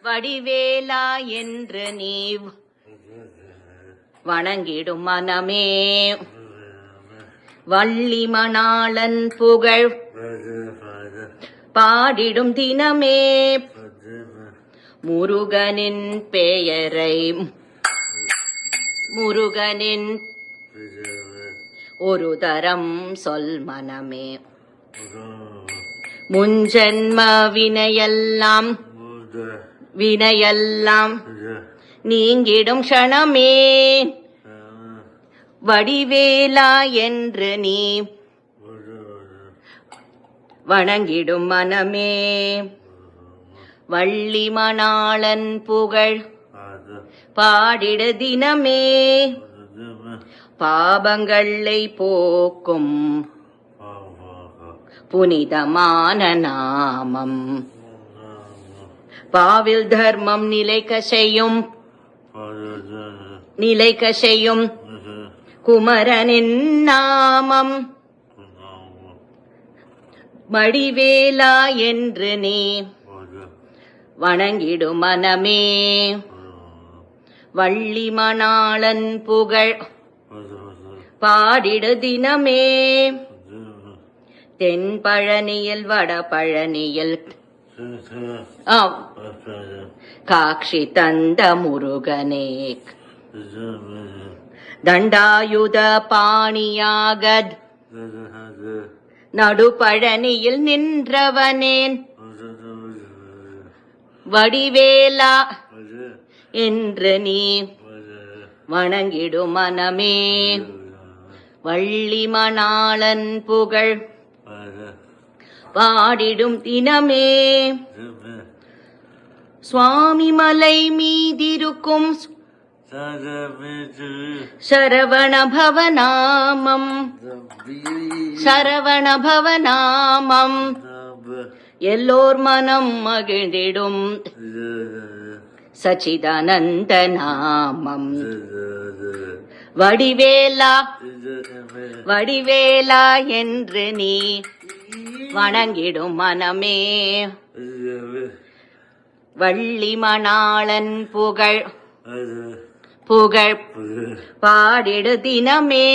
வடிவேலா என்று நீ வணங்கிடும் மனமே வள்ளி மணாளன் புகழ் பாடிடும் தினமே முருகனின் பெயரை முருகனின் ஒரு தரம் சொல் மனமே முன்ஜன்ம வினையெல்லாம் நீங்கிடும் க்ஷணமே வடிவேலா என்று நீ வணங்கிடும் மனமே வள்ளி மணாளன் புகழ் பாடிடு தினமே பாபங்களை போக்கும் புனிதமான நாமம் பாவில் தர்மம் நிலைக்க செய்யும் குமரனின் நாமம் வடிவேலா என்று நீ வணங்கிடும் மனமே வள்ளி மணாளன் புகழ் பாடிடு தினமே தென் பழனியில் வட பழனியில் காட்சி தந்த முருகனே தண்டாயுத பாணியாக நடுபழனியில் நின்றவனேன் வடிவேலா என்று நீ வணங்கிடும் மனமே வள்ளி மணாளன் புகழ் பாடிடும் தினமே சுவாமி மலை மீதிருக்கும் சரவணபவநாமம் எல்லோர் மனம் மகிழ்ந்திடும் சச்சிதானந்த நாமம் வடிவேலா என்று நீ வணங்கிடும் மனமே வள்ளி மணாளன் புகழ் பாடிடு தினமே